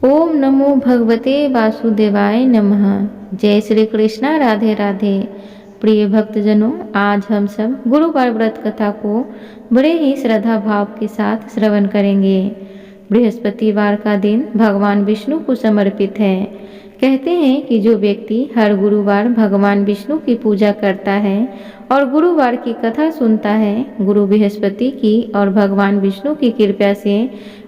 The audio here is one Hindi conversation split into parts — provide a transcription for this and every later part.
ओम नमो भगवते वासुदेवाय नमः। जय श्री कृष्णा, राधे राधे। प्रिय भक्तजनों, आज हम सब गुरुवार व्रत कथा को बड़े ही श्रद्धा भाव के साथ श्रवण करेंगे। बृहस्पतिवार का दिन भगवान विष्णु को समर्पित है। कहते हैं कि जो व्यक्ति हर गुरुवार भगवान विष्णु की पूजा करता है और गुरुवार की कथा सुनता है, गुरु बृहस्पति की और भगवान विष्णु की कृपा से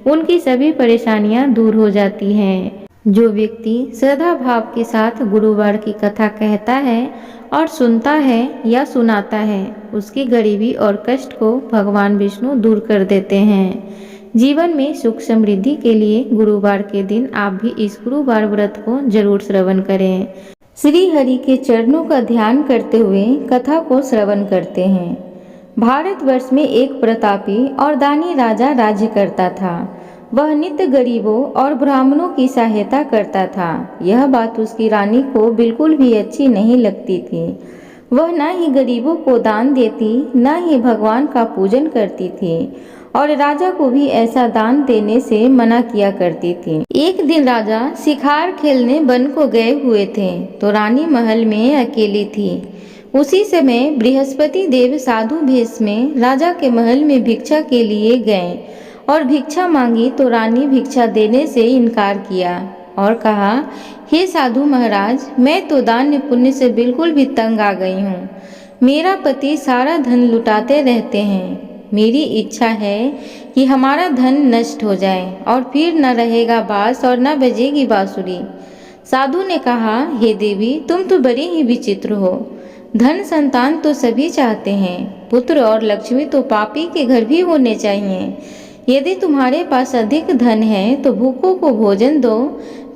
उनकी सभी परेशानियां दूर हो जाती हैं। जो व्यक्ति श्रद्धा भाव के साथ गुरुवार की कथा कहता है और सुनता है या सुनाता है, उसकी गरीबी और कष्ट को भगवान विष्णु दूर कर देते हैं। जीवन में सुख समृद्धि के लिए गुरुवार के दिन आप भी इस गुरुवार व्रत को जरूर श्रवण करें। श्री हरि के चरणों का ध्यान करते हुए कथा को श्रवण करते हैं। भारतवर्ष में एक प्रतापी और दानी राजा राज्य करता था। वह नित्य गरीबों और ब्राह्मणों की सहायता करता था। यह बात उसकी रानी को बिल्कुल भी अच्छी नहीं लगती थी। वह न ही गरीबों को दान देती, न ही भगवान का पूजन करती थी और राजा को भी ऐसा दान देने से मना किया करती थी। एक दिन राजा शिकार खेलने वन को गए हुए थे तो रानी महल में अकेली थी। उसी समय बृहस्पति देव साधु भेष में राजा के महल में भिक्षा के लिए गए और भिक्षा मांगी तो रानी भिक्षा देने से इनकार किया और कहा, हे साधु महाराज, मैं तो दान पुण्य से बिल्कुल भी तंग आ गई हूँ। मेरा पति सारा धन लुटाते रहते हैं। मेरी इच्छा है कि हमारा धन नष्ट हो जाए और फिर न रहेगा बांस और न बजेगी बांसुरी। साधु ने कहा, हे देवी, तुम तो बड़ी ही विचित्र हो। धन संतान तो सभी चाहते हैं, पुत्र और लक्ष्मी तो पापी के घर भी होने चाहिए। यदि तुम्हारे पास अधिक धन है तो भूखों को भोजन दो,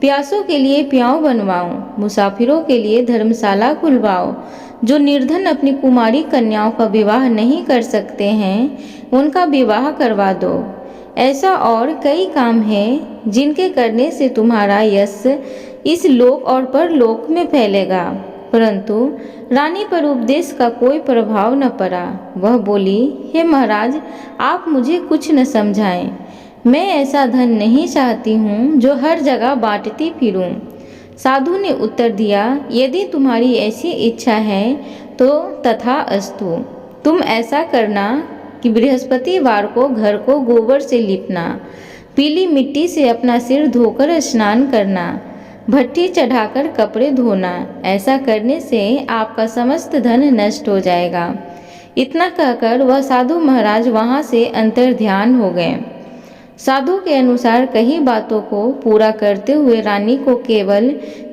प्यासों के लिए प्याऊ बनवाओ, मुसाफिरों के लिए धर्मशाला खुलवाओ। जो निर्धन अपनी कुमारी कन्याओं का विवाह नहीं कर सकते हैं, उनका विवाह करवा दो। ऐसा और कई काम हैं जिनके करने से तुम्हारा यश इस लोक और परलोक में फैलेगा। परंतु रानी पर उपदेश का कोई प्रभाव न पड़ा। वह बोली, हे महाराज, आप मुझे कुछ न समझाएं। मैं ऐसा धन नहीं चाहती हूँ जो हर जगह बांटती फिरूं। साधु ने उत्तर दिया, यदि तुम्हारी ऐसी इच्छा है तो तथा अस्तु। तुम ऐसा करना कि बृहस्पतिवार को घर को गोबर से लिपना, पीली मिट्टी से अपना सिर धोकर स्नान करना, भट्टी चढ़ाकर कपड़े धोना। ऐसा करने से आपका समस्त धन नष्ट हो जाएगा। इतना कहकर वह साधु महाराज वहां से अंतर्ध्यान हो गए। साधु के अनुसार कई बातों को पूरा करते हुए रानी को केवल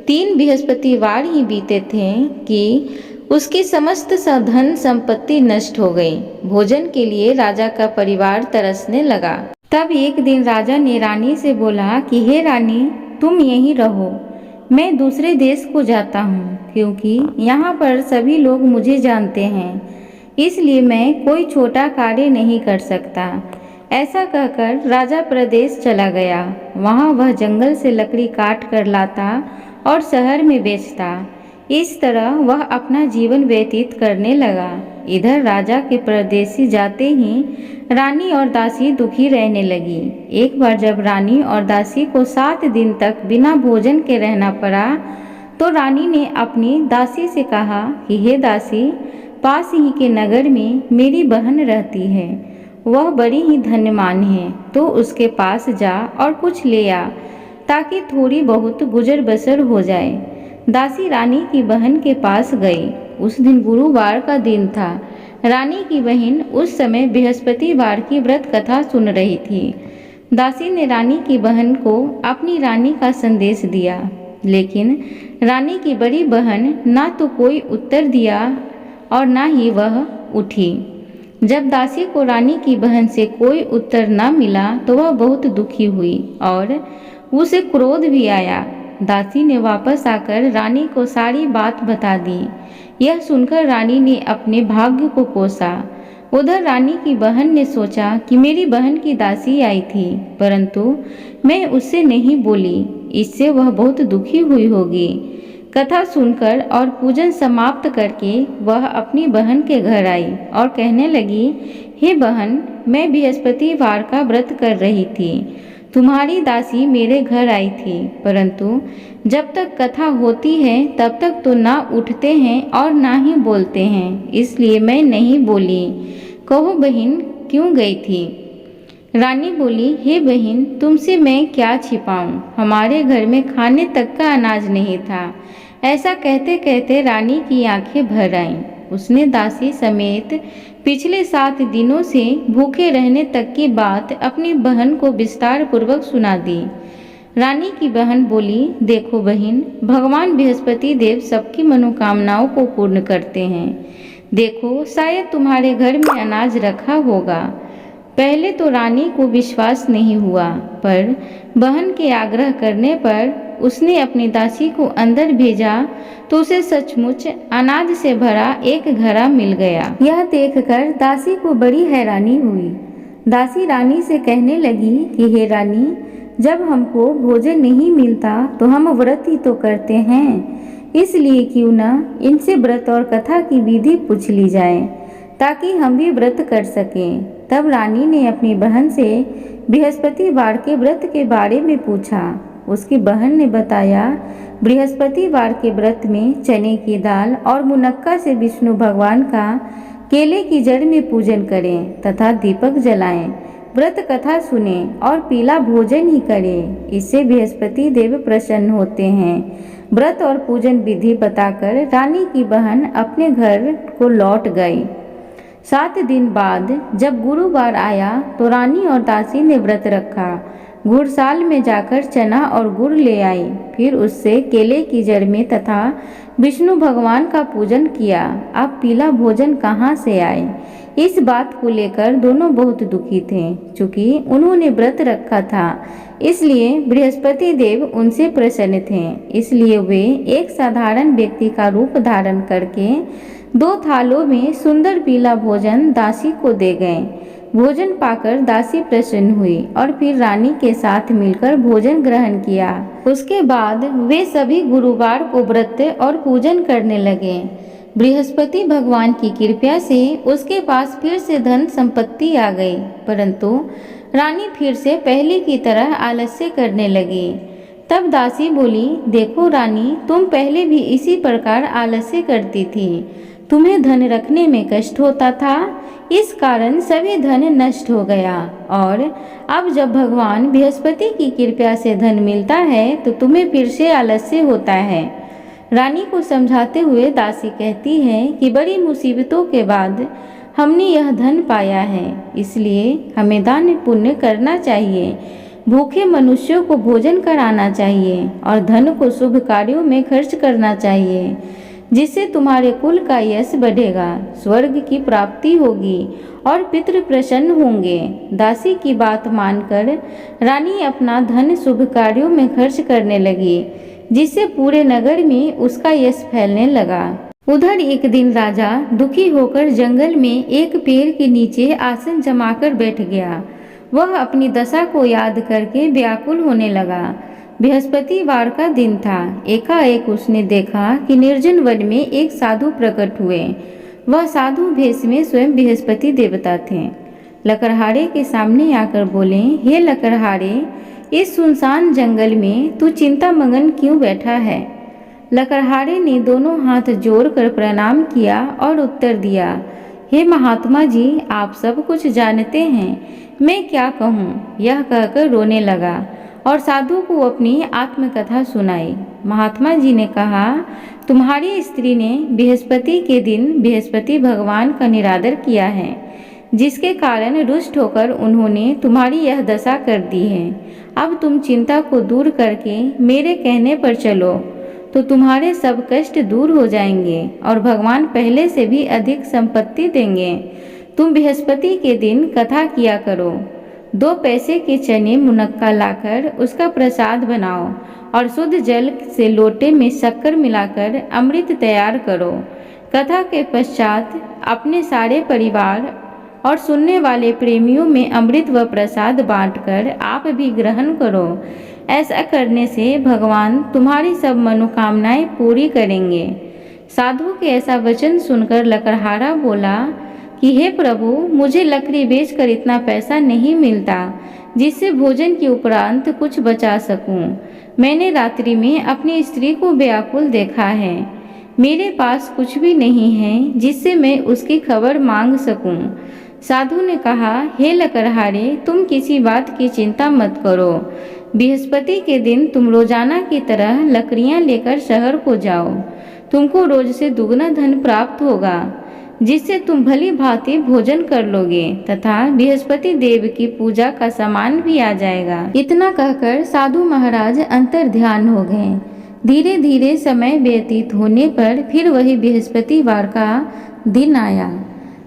3 बृहस्पतिवार ही बीते थे कि उसकी समस्त धन संपत्ति नष्ट हो गई। भोजन के लिए राजा का परिवार तरसने लगा। तब एक दिन राजा ने रानी से बोला कि हे रानी, तुम यहीं रहो, मैं दूसरे देश को जाता हूँ, क्योंकि यहाँ पर सभी लोग मुझे जानते हैं, इसलिए मैं कोई छोटा कार्य नहीं कर सकता। ऐसा कहकर राजा प्रदेश चला गया। वहाँ वह जंगल से लकड़ी काट कर लाता और शहर में बेचता। इस तरह वह अपना जीवन व्यतीत करने लगा। इधर राजा के परदेसी जाते ही रानी और दासी दुखी रहने लगी। एक बार जब रानी और दासी को 7 दिन तक बिना भोजन के रहना पड़ा तो रानी ने अपनी दासी से कहा कि हे दासी, पास ही के नगर में मेरी बहन रहती है, वह बड़ी ही धन्यवान है, तो उसके पास जा और कुछ ले आ ताकि थोड़ी बहुत गुजर बसर हो जाए। दासी रानी की बहन के पास गई। उस दिन गुरुवार का दिन था। रानी की बहन उस समय बृहस्पतिवार की व्रत कथा सुन रही थी। दासी ने रानी की बहन को अपनी रानी का संदेश दिया, लेकिन रानी की बड़ी बहन ना तो कोई उत्तर दिया और ना ही वह उठी। जब दासी को रानी की बहन से कोई उत्तर न मिला तो वह बहुत दुखी हुई और उसे क्रोध भी आया। दासी ने वापस आकर रानी को सारी बात बता दी। यह सुनकर रानी ने अपने भाग्य को कोसा। उधर रानी की बहन ने सोचा कि मेरी बहन की दासी आई थी, परंतु मैं उससे नहीं बोली, इससे वह बहुत दुखी हुई होगी। कथा सुनकर और पूजन समाप्त करके वह अपनी बहन के घर आई और कहने लगी, हे बहन, मैं बृहस्पतिवार का व्रत कर रही थी तुम्हारी दासी मेरे घर आई थी, परंतु जब तक कथा होती है तब तक तो ना उठते हैं और ना ही बोलते हैं, इसलिए मैं नहीं बोली। कहो बहन, क्यों गई थी? रानी बोली, हे बहन, तुमसे मैं क्या छिपाऊं, हमारे घर में खाने तक का अनाज नहीं था। ऐसा कहते कहते रानी की आंखें भर आईं। उसने दासी समेत पिछले 7 दिनों से भूखे रहने तक की बात अपनी बहन को विस्तार पूर्वक सुना दी। रानी की बहन बोली, देखो बहन, भगवान बृहस्पति देव सबकी मनोकामनाओं को पूर्ण करते हैं। देखो, शायद तुम्हारे घर में अनाज रखा होगा। पहले तो रानी को विश्वास नहीं हुआ, पर बहन के आग्रह करने पर उसने अपनी दासी को अंदर भेजा तो उसे सचमुच अनाज से भरा एक घड़ा मिल गया। यह देखकर दासी को बड़ी हैरानी हुई। दासी रानी से कहने लगी कि हे रानी, जब हमको भोजन नहीं मिलता तो हम व्रत ही तो करते हैं, इसलिए क्यों न इनसे व्रत और कथा की विधि पूछ ली जाए ताकि हम भी व्रत कर सकें। तब रानी ने अपनी बहन से बृहस्पतिवार के व्रत के बारे में पूछा। उसकी बहन ने बताया, बृहस्पतिवार के व्रत में चने की दाल और मुनक्का से विष्णु भगवान का केले की जड़ में पूजन करें तथा दीपक जलाएं, व्रत कथा सुने और पीला भोजन ही करें, इससे बृहस्पति देव प्रसन्न होते हैं। व्रत और पूजन विधि बताकर रानी की बहन अपने घर को लौट गई। 7 दिन बाद जब गुरुवार आया तो रानी और दासी ने व्रत रखा। घुड़साल में जाकर चना और गुड़ ले आई, फिर उससे केले की जड़ में तथा विष्णु भगवान का पूजन किया। अब पीला भोजन कहाँ से आए, इस बात को लेकर दोनों बहुत दुखी थे। चूँकि उन्होंने व्रत रखा था, इसलिए बृहस्पति देव उनसे प्रसन्न थे। इसलिए वे एक साधारण व्यक्ति का रूप धारण करके 2 थालों में सुंदर पीला भोजन दासी को दे गए। भोजन पाकर दासी प्रसन्न हुई और फिर रानी के साथ मिलकर भोजन ग्रहण किया। उसके बाद वे सभी गुरुवार को व्रत और पूजन करने लगे। बृहस्पति भगवान की कृपा से उसके पास फिर से धन संपत्ति आ गई, परंतु रानी फिर से पहले की तरह आलस्य करने लगी। तब दासी बोली, देखो रानी, तुम पहले भी इसी प्रकार आलस्य करती थी। तुम्हें धन रखने में कष्ट होता था, इस कारण सभी धन नष्ट हो गया, और अब जब भगवान बृहस्पति की कृपा से धन मिलता है तो तुम्हें फिर से आलस्य होता है। रानी को समझाते हुए दासी कहती है कि बड़ी मुसीबतों के बाद हमने यह धन पाया है, इसलिए हमें दान पुण्य करना चाहिए, भूखे मनुष्यों को भोजन कराना चाहिए और धन को शुभ कार्यों में खर्च करना चाहिए, जिससे तुम्हारे कुल का यश बढ़ेगा, स्वर्ग की प्राप्ति होगी और पितृ प्रसन्न होंगे। दासी की बात मानकर रानी अपना धन शुभ कार्यों में खर्च करने लगी, जिससे पूरे नगर में उसका यश फैलने लगा। उधर एक दिन राजा दुखी होकर जंगल में एक पेड़ के नीचे आसन जमाकर बैठ गया। वह अपनी दशा को याद करके व्याकुल होने लगा। बृहस्पतिवार का दिन था। एकाएक उसने देखा कि निर्जन वन में एक साधु प्रकट हुए। वह साधु भेष में स्वयं बृहस्पति देवता थे। लकड़हारे के सामने आकर बोले, हे लकड़हारे, इस सुनसान जंगल में तू चिंता मगन क्यों बैठा है? लकड़हारे ने दोनों हाथ जोड़कर प्रणाम किया और उत्तर दिया, हे महात्मा जी, आप सब कुछ जानते हैं, मैं क्या कहूँ? यह कहकर रोने लगा और साधु को अपनी आत्मकथा सुनाई। महात्मा जी ने कहा, तुम्हारी स्त्री ने बृहस्पति के दिन बृहस्पति भगवान का निरादर किया है, जिसके कारण रुष्ट होकर उन्होंने तुम्हारी यह दशा कर दी है। अब तुम चिंता को दूर करके मेरे कहने पर चलो तो तुम्हारे सब कष्ट दूर हो जाएंगे और भगवान पहले से भी अधिक संपत्ति देंगे। तुम बृहस्पति के दिन कथा किया करो। 2 पैसे के चने मुनक्का लाकर उसका प्रसाद बनाओ और शुद्ध जल से लोटे में शक्कर मिलाकर अमृत तैयार करो। कथा के पश्चात अपने सारे परिवार और सुनने वाले प्रेमियों में अमृत व प्रसाद बांटकर आप भी ग्रहण करो। ऐसा करने से भगवान तुम्हारी सब मनोकामनाएं पूरी करेंगे। साधु के ऐसा वचन सुनकर लकड़हारा बोला कि हे प्रभु, मुझे लकड़ी बेचकर इतना पैसा नहीं मिलता, जिससे भोजन के उपरांत कुछ बचा सकूं। मैंने रात्रि में अपनी स्त्री को व्याकुल देखा है। मेरे पास कुछ भी नहीं है जिससे मैं उसकी खबर मांग सकूं। साधु ने कहा, हे लकड़हारे, तुम किसी बात की चिंता मत करो। बृहस्पति के दिन तुम रोजाना की तरह लकड़ियां लेकर शहर को जाओ। तुमको रोज से दुगना धन प्राप्त होगा, जिससे तुम भली भांति भोजन कर लोगे तथा बृहस्पति देव की पूजा का सामान भी आ जाएगा। इतना कहकर साधु महाराज अंतर ध्यान हो गए। धीरे धीरे समय व्यतीत होने पर फिर वही बृहस्पतिवार का दिन आया।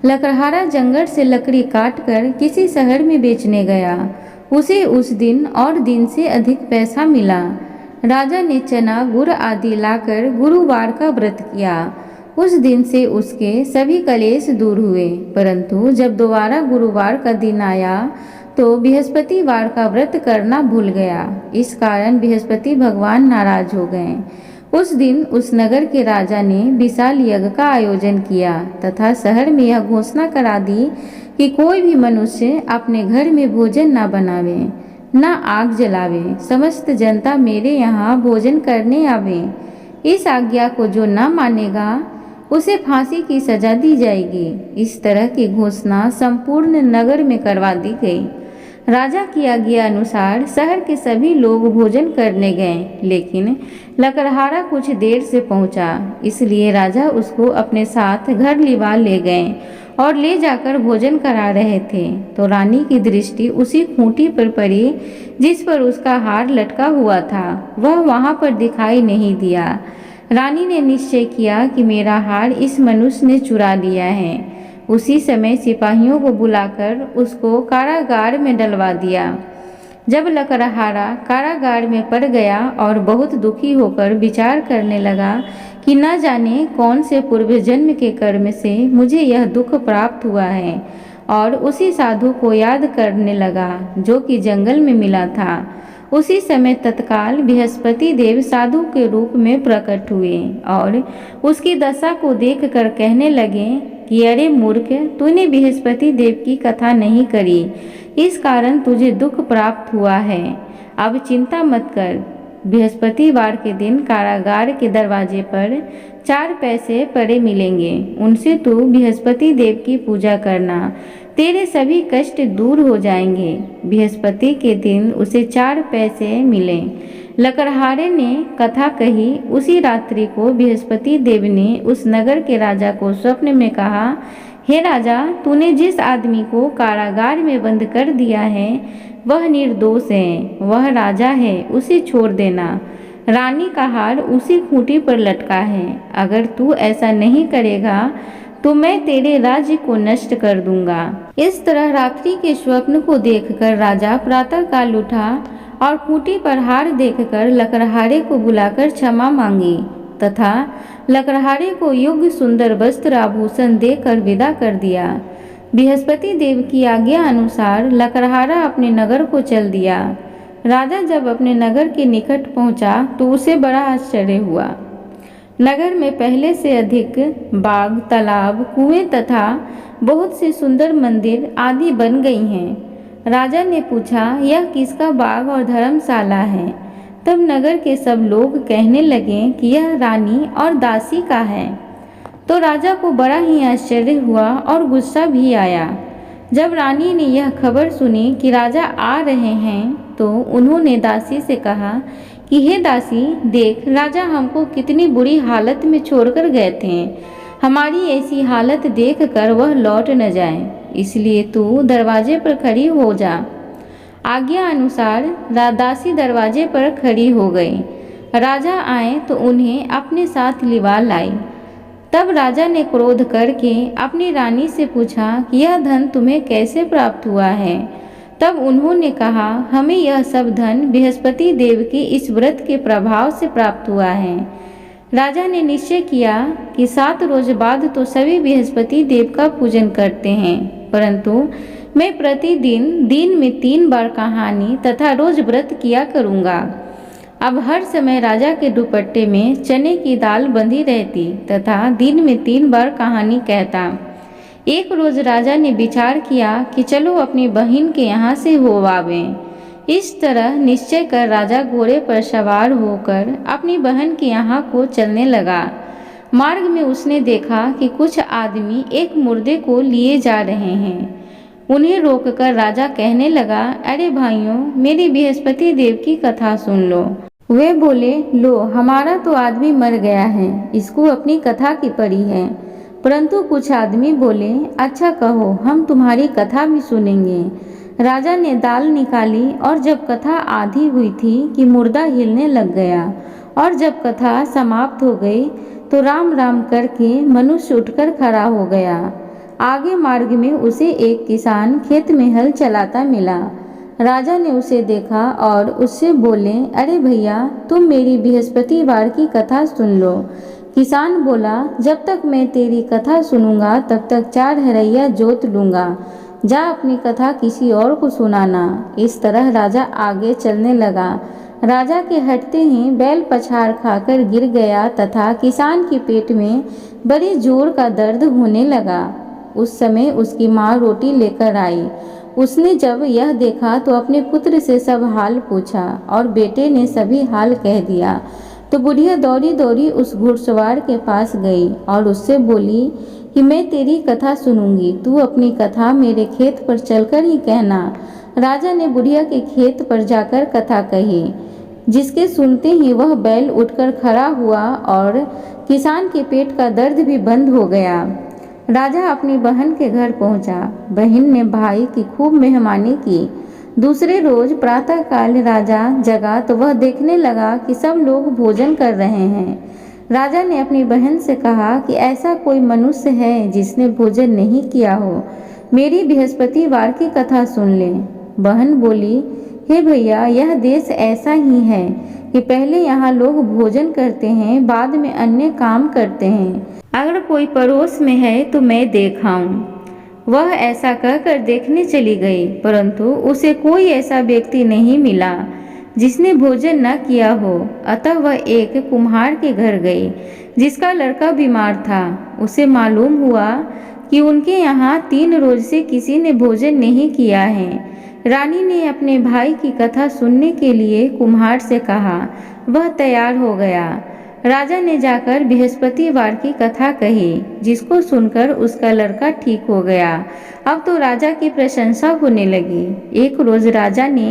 लकड़हारा जंगल से लकड़ी काटकर किसी शहर में बेचने गया। उसे उस दिन और दिन से अधिक पैसा मिला। राजा ने चना गुड़ आदि लाकर गुरुवार का व्रत किया। उस दिन से उसके सभी कलेश दूर हुए। परंतु जब दोबारा गुरुवार का दिन आया तो बृहस्पतिवार का व्रत करना भूल गया। इस कारण बृहस्पति भगवान नाराज हो गए। उस दिन उस नगर के राजा ने विशाल यज्ञ का आयोजन किया तथा शहर में यह घोषणा करा दी कि कोई भी मनुष्य अपने घर में भोजन न बनावे, न आग जलावे। समस्त जनता मेरे यहाँ भोजन करने आवे। इस आज्ञा को जो न मानेगा उसे फांसी की सजा दी जाएगी। इस तरह की घोषणा संपूर्ण नगर में करवा दी गई। राजा की आज्ञा अनुसार शहर के सभी लोग भोजन करने गए, लेकिन लकड़हारा कुछ देर से पहुंचा। इसलिए राजा उसको अपने साथ घर लिवा ले गए और ले जाकर भोजन करा रहे थे तो रानी की दृष्टि उसी खूंटी पर पड़ी जिस पर उसका हार लटका हुआ था। वह वहां पर दिखाई नहीं दिया। रानी ने निश्चय किया कि मेरा हार इस मनुष्य ने चुरा लिया है। उसी समय सिपाहियों को बुलाकर उसको कारागार में डलवा दिया। जब लकड़हारा कारागार में पड़ गया और बहुत दुखी होकर विचार करने लगा कि न जाने कौन से पूर्व जन्म के कर्म से मुझे यह दुख प्राप्त हुआ है, और उसी साधु को याद करने लगा जो कि जंगल में मिला था। उसी समय तत्काल बृहस्पति देव साधु के रूप में प्रकट हुए और उसकी दशा को देखकर कहने लगे कि अरे मूर्ख, तूने बृहस्पति देव की कथा नहीं करी, इस कारण तुझे दुख प्राप्त हुआ है। अब चिंता मत कर। बृहस्पतिवार के दिन कारागार के दरवाजे पर 4 पैसे पड़े मिलेंगे। उनसे तू बृहस्पति देव की पूजा करना, तेरे सभी कष्ट दूर हो जाएंगे। बृहस्पति के दिन उसे 4 पैसे मिले। लकड़हारे ने कथा कही। उसी रात्रि को बृहस्पति देव ने उस नगर के राजा को स्वप्न में कहा, हे राजा, तूने जिस आदमी को कारागार में बंद कर दिया है वह निर्दोष है, वह राजा है, उसे छोड़ देना। रानी का हार उसी खूंटी पर लटका है। अगर तू ऐसा नहीं करेगा तो मैं तेरे राज्य को नष्ट कर दूंगा। इस तरह रात्रि के स्वप्न को देखकर राजा प्रातःकाल उठा और खूंटी पर हार देखकर लकड़हारे को बुलाकर क्षमा मांगी तथा लकड़हारे को योग्य सुंदर वस्त्र आभूषण देकर विदा कर दिया। बृहस्पति देव की आज्ञा अनुसार लकड़हारा अपने नगर को चल दिया। राजा जब अपने नगर के निकट पहुंचा तो उसे बड़ा आश्चर्य हुआ। नगर में पहले से अधिक बाग, तालाब, कुएं तथा बहुत से सुंदर मंदिर आदि बन गई हैं। राजा ने पूछा, यह किसका बाग और धर्मशाला है? तब नगर के सब लोग कहने लगे कि यह रानी और दासी का है। तो राजा को बड़ा ही आश्चर्य हुआ और गुस्सा भी आया। जब रानी ने यह खबर सुनी कि राजा आ रहे हैं तो उन्होंने दासी से कहा कि हे दासी, देख, राजा हमको कितनी बुरी हालत में छोड़कर गए थे। हमारी ऐसी हालत देखकर वह लौट न जाए, इसलिए तू दरवाजे पर खड़ी हो जा। आज्ञा अनुसार दासी दरवाजे पर खड़ी हो गई। राजा आए तो उन्हें अपने साथ लिवा लाई। तब राजा ने क्रोध करके अपनी रानी से पूछा कि यह धन तुम्हें कैसे प्राप्त हुआ है? तब उन्होंने कहा, हमें यह सब धन बृहस्पति देव के इस व्रत के प्रभाव से प्राप्त हुआ है। राजा ने निश्चय किया कि 7 रोज बाद तो सभी बृहस्पति देव का पूजन करते हैं, परंतु मैं प्रतिदिन दिन में 3 बार कहानी तथा रोज व्रत किया करूँगा। अब हर समय राजा के दुपट्टे में चने की दाल बंधी रहती तथा दिन में 3 बार कहानी कहता। एक रोज राजा ने विचार किया कि चलो अपनी बहन के यहाँ से हो आवें। इस तरह निश्चय कर राजा घोड़े पर सवार होकर अपनी बहन के यहाँ को चलने लगा। मार्ग में उसने देखा कि कुछ आदमी एक मुर्दे को लिए जा रहे हैं। उन्हें रोककर राजा कहने लगा, अरे भाइयों, मेरी बृहस्पति देव की कथा सुन लो। वे बोले, लो, हमारा तो आदमी मर गया है, इसको अपनी कथा की पड़ी है। परंतु कुछ आदमी बोले, अच्छा कहो, हम तुम्हारी कथा भी सुनेंगे। राजा ने दाल निकाली और जब कथा आधी हुई थी कि मुर्दा हिलने लग गया, और जब कथा समाप्त हो गई तो राम राम करके मनुष्य उठकर खड़ा हो गया। आगे मार्ग में उसे एक किसान खेत में हल चलाता मिला। राजा ने उसे देखा और उससे बोले, अरे भैया, तुम मेरी बृहस्पतिवार की कथा सुन लो। किसान बोला, जब तक मैं तेरी कथा सुनूंगा तब तक 4 हरैया जोत लूंगा। जा अपनी कथा किसी और को सुनाना। इस तरह राजा आगे चलने लगा। राजा के हटते ही बैल पछाड़ खाकर गिर गया तथा किसान के पेट में बड़े जोर का दर्द होने लगा। उस समय उसकी माँ रोटी लेकर आई। उसने जब यह देखा तो अपने पुत्र से सब हाल पूछा और बेटे ने सभी हाल कह दिया। तो बुढ़िया दौड़ी दौड़ी उस घुड़सवार के पास गई और उससे बोली कि मैं तेरी कथा सुनूंगी, तू अपनी कथा मेरे खेत पर चलकर ही कहना। राजा ने बुढ़िया के खेत पर जाकर कथा कही, जिसके सुनते ही वह बैल उठकर खड़ा हुआ और किसान के पेट का दर्द भी बंद हो गया। राजा अपनी बहन के घर पहुंचा। बहन ने भाई की खूब मेहमानी की। दूसरे रोज प्रातःकाल राजा जगा तो वह देखने लगा कि सब लोग भोजन कर रहे हैं। राजा ने अपनी बहन से कहा कि ऐसा कोई मनुष्य है जिसने भोजन नहीं किया हो, मेरी बृहस्पतिवार की कथा सुन ले। बहन बोली, हे भैया, यह देश ऐसा ही है कि पहले यहाँ लोग भोजन करते हैं, बाद में अन्य काम करते हैं। अगर कोई पड़ोस में है तो मैं देखाऊं। वह ऐसा कहकर देखने चली गई, परंतु उसे कोई ऐसा व्यक्ति नहीं मिला जिसने भोजन न किया हो। अतः वह एक कुम्हार के घर गई जिसका लड़का बीमार था। उसे मालूम हुआ कि उनके यहाँ 3 रोज से किसी ने भोजन नहीं किया है। रानी ने अपने भाई की कथा सुनने के लिए कुम्हार से कहा। वह तैयार हो गया। राजा ने जाकर बृहस्पतिवार की कथा कही, जिसको सुनकर उसका लड़का ठीक हो गया। अब तो राजा की प्रशंसा होने लगी। एक रोज राजा ने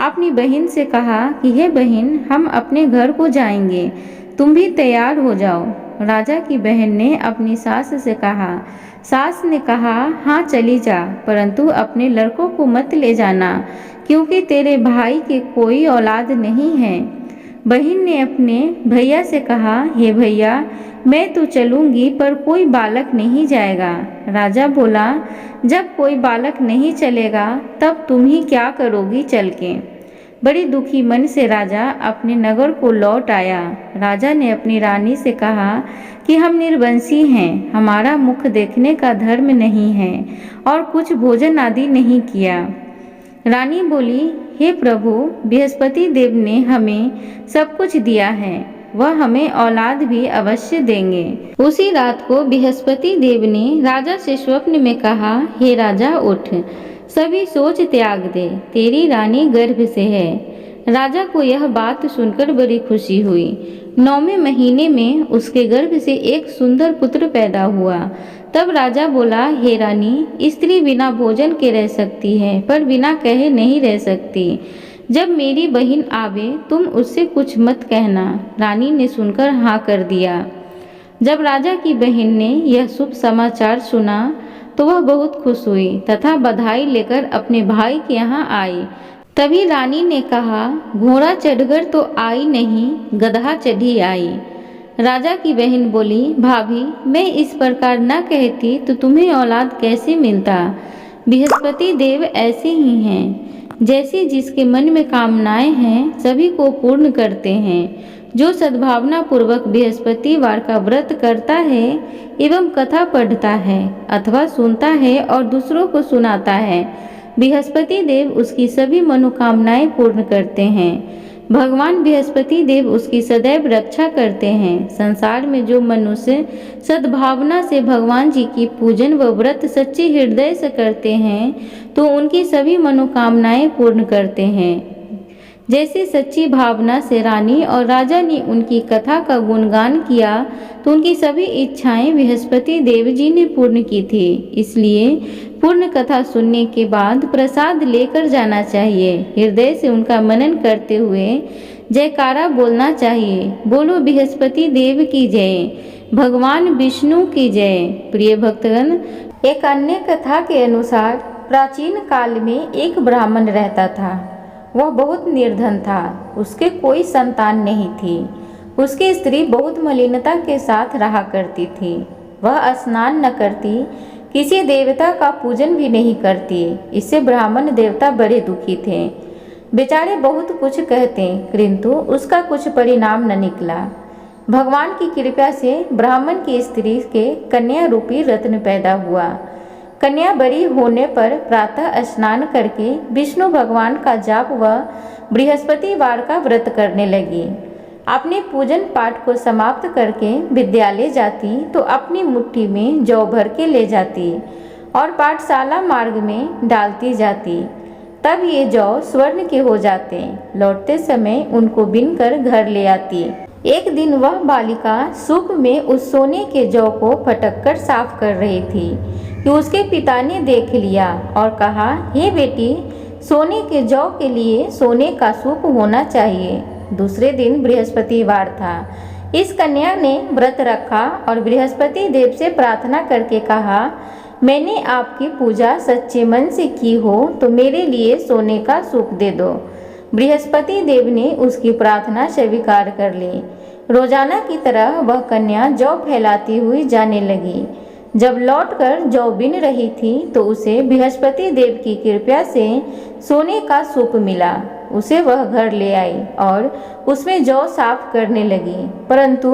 अपनी बहन से कहा कि हे बहन, हम अपने घर को जाएंगे, तुम भी तैयार हो जाओ। राजा की बहन ने अपनी सास से कहा। सास ने कहा, हाँ चली जा, परंतु अपने लड़कों को मत ले जाना, क्योंकि तेरे भाई के कोई औलाद नहीं है। बहन ने अपने भैया से कहा, हे भैया, मैं तो चलूंगी पर कोई बालक नहीं जाएगा। राजा बोला, जब कोई बालक नहीं चलेगा तब तुम ही क्या करोगी चल के। बड़ी दुखी मन से राजा अपने नगर को लौट आया। राजा ने अपनी रानी से कहा कि हम निर्वंशी हैं, हमारा मुख देखने का धर्म नहीं है और कुछ भोजन आदि नहीं किया। रानी बोली, हे प्रभु, बृहस्पति देव ने हमें सब कुछ दिया है, वह हमें औलाद भी अवश्य देंगे। उसी रात को बृहस्पति देव ने राजा से स्वप्न में कहा, हे राजा, उठ, सभी सोच त्याग दे, तेरी रानी गर्भ से है। राजा को यह बात सुनकर बड़ी खुशी हुई। 9वें महीने में उसके गर्भ से एक सुंदर पुत्र पैदा हुआ। तब राजा बोला, हे रानी, स्त्री बिना भोजन के रह सकती है, पर बिना कहे नहीं रह सकती। जब मेरी बहन आवे तुम उससे कुछ मत कहना। रानी ने सुनकर हाँ कर दिया। जब राजा की बहन ने यह शुभ समाचार सुना तो वह बहुत खुश हुई तथा बधाई लेकर अपने भाई के यहाँ आई। तभी रानी ने कहा, घोड़ा चढ़कर तो आई नहीं, गधा चढ़ी आई। राजा की बहन बोली, भाभी, मैं इस प्रकार न कहती तो तुम्हें औलाद कैसे मिलता। बृहस्पति देव ऐसे ही हैं, जैसे जिसके मन में कामनाएं हैं सभी को पूर्ण करते हैं। जो सद्भावना पूर्वक बृहस्पतिवार का व्रत करता है एवं कथा पढ़ता है अथवा सुनता है और दूसरों को सुनाता है, बृहस्पति देव उसकी सभी मनोकामनाएं पूर्ण करते हैं। भगवान बृहस्पति देव उसकी सदैव रक्षा करते हैं। संसार में जो मनुष्य सद्भावना से भगवान जी की पूजन व व्रत सच्चे हृदय से करते हैं तो उनकी सभी मनोकामनाएं पूर्ण करते हैं। जैसे सच्ची भावना से रानी और राजा ने उनकी कथा का गुणगान किया तो उनकी सभी इच्छाएं बृहस्पति देव जी ने पूर्ण की थी। इसलिए पूर्ण कथा सुनने के बाद प्रसाद लेकर जाना चाहिए। हृदय से उनका मनन करते हुए जयकारा बोलना चाहिए। बोलो बृहस्पति देव की जय, भगवान विष्णु की जय। प्रिय भक्तगण, एक अन्य कथा के अनुसार प्राचीन काल में एक ब्राह्मण रहता था। वह बहुत निर्धन था, उसके कोई संतान नहीं थी। उसकी स्त्री बहुत मलिनता के साथ रहा करती थी। वह स्नान न करती, किसी देवता का पूजन भी नहीं करती। इससे ब्राह्मण देवता बड़े दुखी थे। बेचारे बहुत कुछ कहते किंतु उसका कुछ परिणाम न निकला। भगवान की कृपा से ब्राह्मण की स्त्री के कन्या रूपी रत्न पैदा हुआ। कन्या बड़ी होने पर प्रातः स्नान करके विष्णु भगवान का जाप व बृहस्पतिवार का व्रत करने लगी। अपने पूजन पाठ को समाप्त करके विद्यालय जाती तो अपनी मुट्ठी में जौ भर के ले जाती और पाठशाला मार्ग में डालती जाती। तब ये जौ स्वर्ण के हो जाते। लौटते समय उनको बीनकर घर ले आती। एक दिन वह बालिका सूप में उस सोने के जौ को फटक कर साफ कर रही थी कि उसके पिता ने देख लिया और कहा, हे बेटी, सोने के जौ के लिए सोने का सूप होना चाहिए। दूसरे दिन बृहस्पतिवार था। इस कन्या ने व्रत रखा और बृहस्पति देव से प्रार्थना करके कहा, मैंने आपकी पूजा सच्चे मन से की हो तो मेरे लिए सोने का सूप दे दो। बृहस्पति देव ने उसकी प्रार्थना स्वीकार कर ली। रोजाना की तरह वह कन्या जौ फैलाती हुई जाने लगी। जब लौटकर जौ बीन रही थी तो उसे बृहस्पति देव की कृपा से सोने का सूप मिला। उसे वह घर ले आई और उसमें जौ साफ करने लगी, परंतु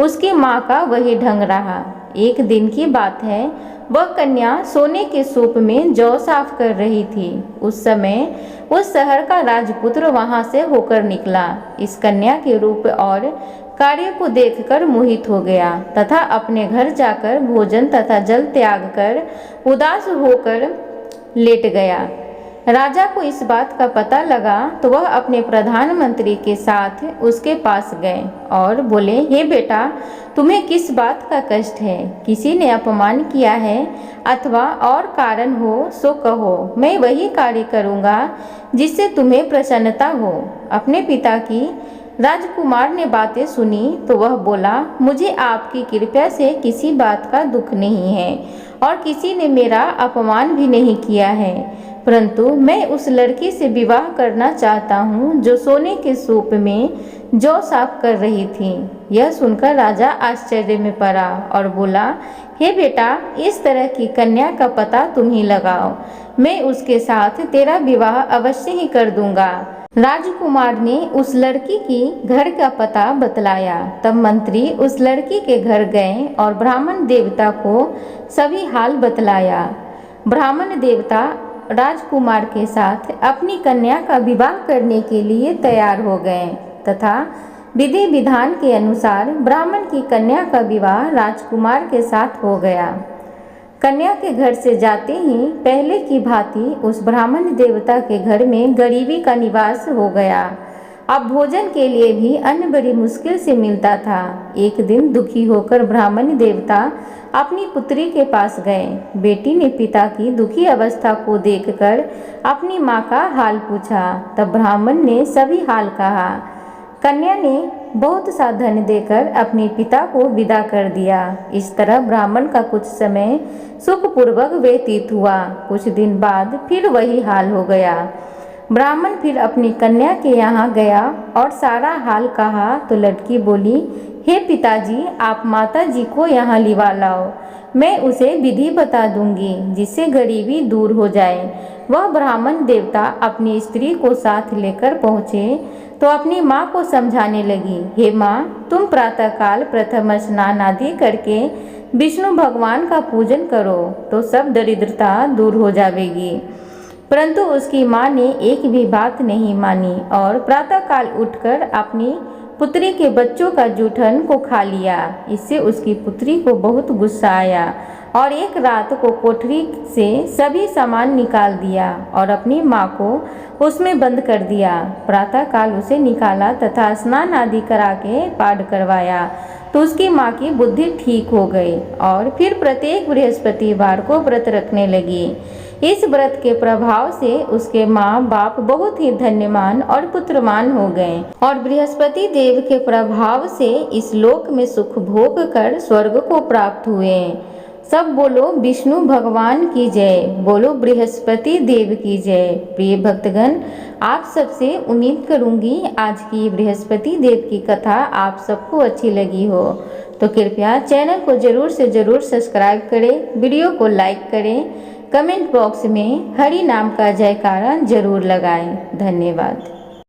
उसकी माँ का वही ढंग रहा। एक दिन की बात है, वह कन्या सोने के सूप में जौ साफ कर रही थी। उस समय उस शहर का राजपुत्र वहां से होकर निकला। इस कन्या के रूप और कार्य को देखकर मोहित हो गया तथा अपने घर जाकर भोजन तथा जल त्याग कर उदास होकर लेट गया। राजा को इस बात का पता लगा तो वह अपने प्रधानमंत्री के साथ उसके पास गए और बोले, हे बेटा, तुम्हें किस बात का कष्ट है? किसी ने अपमान किया है अथवा और कारण हो सो कहो, मैं वही कार्य करूँगा जिससे तुम्हें प्रसन्नता हो। अपने पिता की राजकुमार ने बातें सुनी तो वह बोला, मुझे आपकी कृपा से किसी बात का दुख नहीं है और किसी ने मेरा अपमान भी नहीं किया है, परंतु मैं उस लड़की से विवाह करना चाहता हूँ जो सोने के सूप में जौ साफ कर रही थी। यह सुनकर राजा आश्चर्य में पड़ा और बोला, हे बेटा, इस तरह की कन्या का पता तुम ही लगाओ, मैं उसके साथ तेरा विवाह अवश्य ही कर दूंगा। राजकुमार ने उस लड़की की घर का पता बतलाया। तब मंत्री उस लड़की के घर गए और ब्राह्मण देवता को सभी हाल बतलाया। ब्राह्मण देवता राजकुमार के साथ अपनी कन्या का विवाह करने के लिए तैयार हो गए तथा विधि विधान के अनुसार ब्राह्मण की कन्या का विवाह राजकुमार के साथ हो गया। कन्या के घर से जाते ही पहले की भांति उस ब्राह्मण देवता के घर में गरीबी का निवास हो गया। अब भोजन के लिए भी अन्न बड़ी मुश्किल से मिलता था। एक दिन दुखी होकर ब्राह्मण देवता अपनी पुत्री के पास गए। बेटी ने पिता की दुखी अवस्था को देखकर अपनी माँ का हाल पूछा। तब ब्राह्मण ने सभी हाल कहा। कन्या ने बहुत सा धन देकर अपने पिता को विदा कर दिया। इस तरह ब्राह्मण का कुछ समय सुखपूर्वक व्यतीत हुआ। कुछ दिन बाद फिर वही हाल हो गया। ब्राह्मण फिर अपनी कन्या के यहाँ गया और सारा हाल कहा तो लड़की बोली, हे पिताजी, आप माता जी को यहाँ लिवा लाओ, मैं उसे विधि बता दूंगी जिससे गरीबी दूर हो जाए। वह ब्राह्मण देवता अपनी स्त्री को साथ लेकर पहुँचे तो अपनी माँ को समझाने लगी, हे माँ, तुम प्रातःकाल प्रथम स्नान आदि करके विष्णु भगवान का पूजन करो तो सब दरिद्रता दूर हो जाएगी। परंतु उसकी माँ ने एक भी बात नहीं मानी और प्रातःकाल उठकर अपनी पुत्री के बच्चों का जूठन को खा लिया। इससे उसकी पुत्री को बहुत गुस्सा आया और एक रात को कोठरी से सभी सामान निकाल दिया और अपनी माँ को उसमें बंद कर दिया। प्रातःकाल उसे निकाला तथा स्नान आदि करा के पाठ करवाया तो उसकी माँ की बुद्धि ठीक हो गई और फिर प्रत्येक बृहस्पतिवार को व्रत रखने लगी। इस व्रत के प्रभाव से उसके माँ बाप बहुत ही धन्यवान और पुत्रवान हो गए और बृहस्पति देव के प्रभाव से इस लोक में सुख भोग कर स्वर्ग को प्राप्त हुए। सब बोलो विष्णु भगवान की जय, बोलो बृहस्पति देव की जय। प्रिय भक्तगण, आप सबसे उम्मीद करूंगी आज की बृहस्पति देव की कथा आप सबको अच्छी लगी हो, तो कृपया चैनल को जरूर से जरूर सब्सक्राइब करें, वीडियो को लाइक करें, कमेंट बॉक्स में हरि नाम का जयकारा जरूर लगाएं। धन्यवाद।